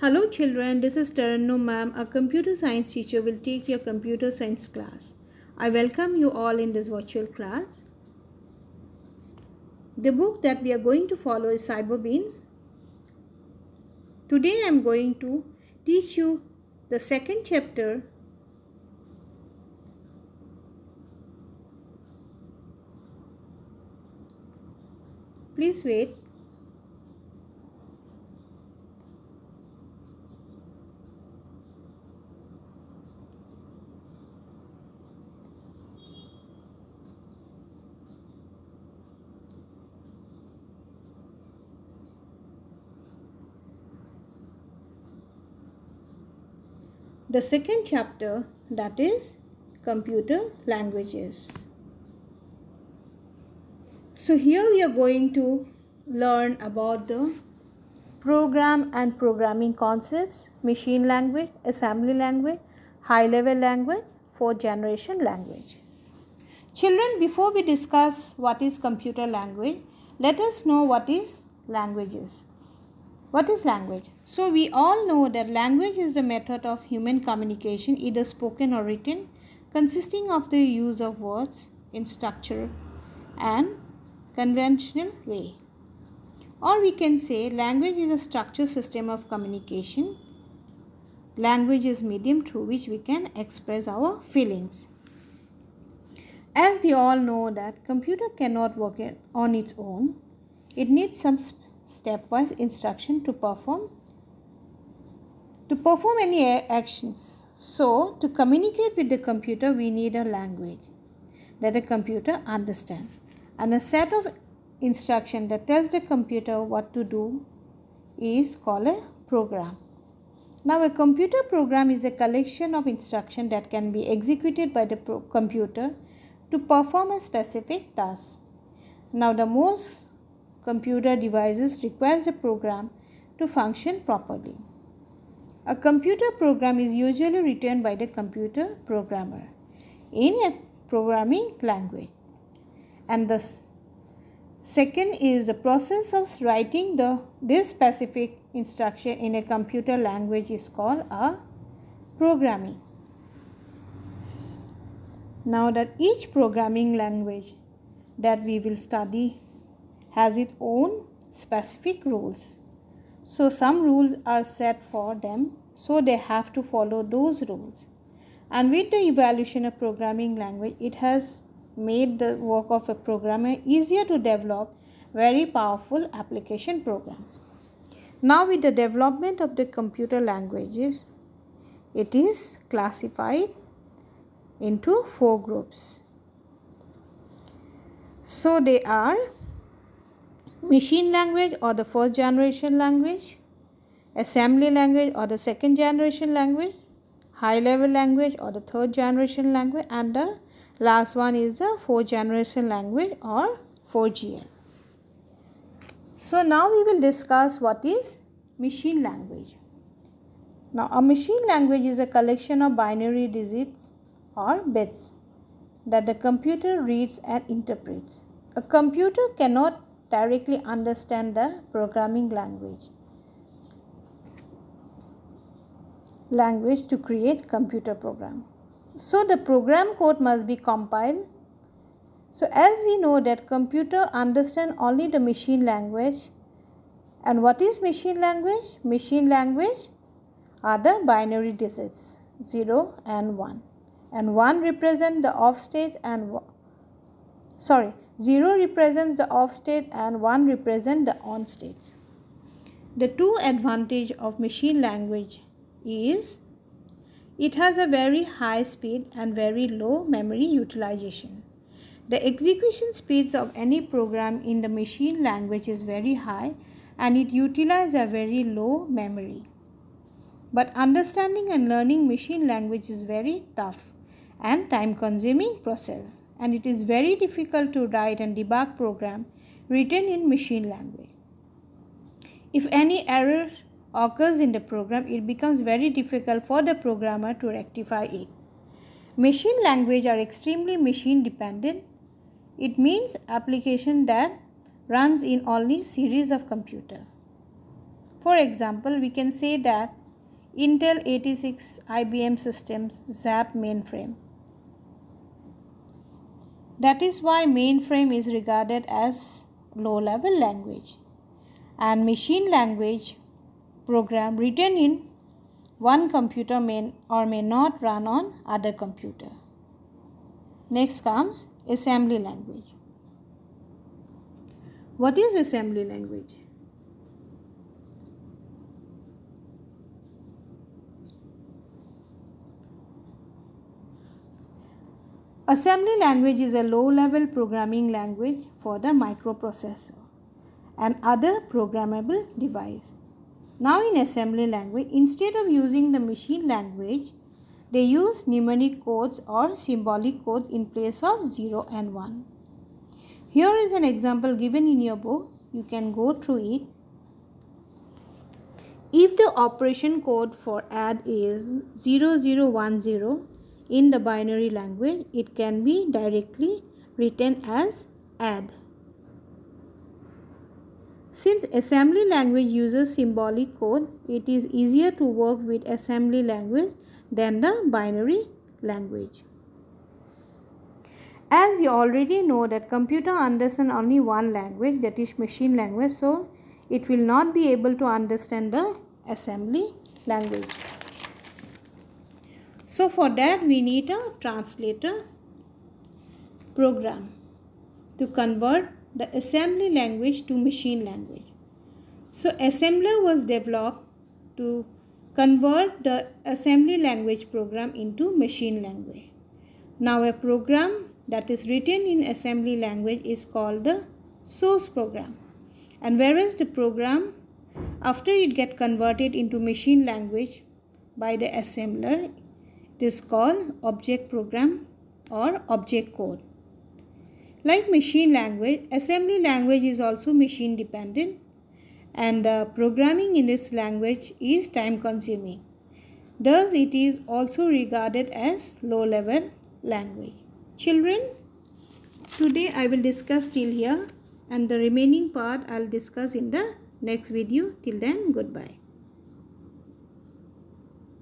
Hello children, this is Taranno ma'am, a computer science teacher will take your computer science class. I welcome you all in this virtual class. The book that we are going to follow is Cyberbeans. Today I am going to teach you the second chapter. Please wait. The second chapter, that is computer languages. So here we are going to learn about the program and programming concepts, machine language, assembly language, high-level language, fourth generation language. Children, before we discuss what is computer language, let us know what is languages. What is language? So we all know that language is a method of human communication, either spoken or written, consisting of the use of words in structure and conventional way. Or we can say language is a structured system of communication. Language is medium through which we can express our feelings. As we all know that computer cannot work on its own, it needs some stepwise instruction to perform any actions. So, to communicate with the computer, we need a language that a computer understands and a set of instruction that tells the computer what to do is called a program. Now, a computer program is a collection of instructions that can be executed by the computer to perform a specific task. Now, the most computer devices requires a program to function properly. A computer program is usually written by the computer programmer in a programming language. And the second is the process of writing this specific instruction in a computer language is called a programming. Now that each programming language that we will study has its own specific rules. So some rules are set for them, so they have to follow those rules. And with the evolution of programming language, it has made the work of a programmer easier to develop very powerful application program. Now with the development of the computer languages, it is classified into 4 groups. So they are machine language or the first generation language, assembly language or the second generation language, high level language or the third generation language, and the last one is the fourth generation language or 4GL. So now we will discuss what is machine language. Now a machine language is a collection of binary digits or bits that the computer reads and interprets. A computer cannot directly understand the programming language to create computer program. So the program code must be compiled. So as we know that computer understand only the machine language. And what is machine language? Machine language are the binary digits 0 and 1. And 1 represents the off state and 0 represents the off state and 1 represents the on state. The two advantage of machine language is it has a very high speed and very low memory utilization. The execution speeds of any program in the machine language is very high and it utilizes a very low memory. But understanding and learning machine language is very tough and time consuming process, and it is very difficult to write and debug program written in machine language. If any error occurs in the program, it becomes very difficult for the programmer to rectify it. Machine language are extremely machine dependent. It means application that runs in only series of computer. For example, we can say that Intel 86 IBM systems ZAP mainframe. That is why mainframe is regarded as low-level language, and machine language program written in one computer may or may not run on other computer. Next comes assembly language. What is assembly language? Assembly language is a low-level programming language for the microprocessor and other programmable device. Now in assembly language, instead of using the machine language, they use mnemonic codes or symbolic codes in place of 0 and 1. Here is an example given in your book. You can go through it. If the operation code for add is 0010 in the binary language, it can be directly written as add. Since assembly language uses symbolic code, it is easier to work with assembly language than the binary language. As we already know that computer understands only one language, that is machine language, so it will not be able to understand the assembly language. So for that we need a translator program to convert the assembly language to machine language. So assembler was developed to convert the assembly language program into machine language. Now a program that is written in assembly language is called the source program, and whereas the program after it get converted into machine language by the assembler, it is called object program or object code. Like machine language, assembly language is also machine dependent, and the programming in this language is time consuming. Thus it is also regarded as low level language. Children, today I will discuss till here, and the remaining part I will discuss in the next video. Till then, goodbye.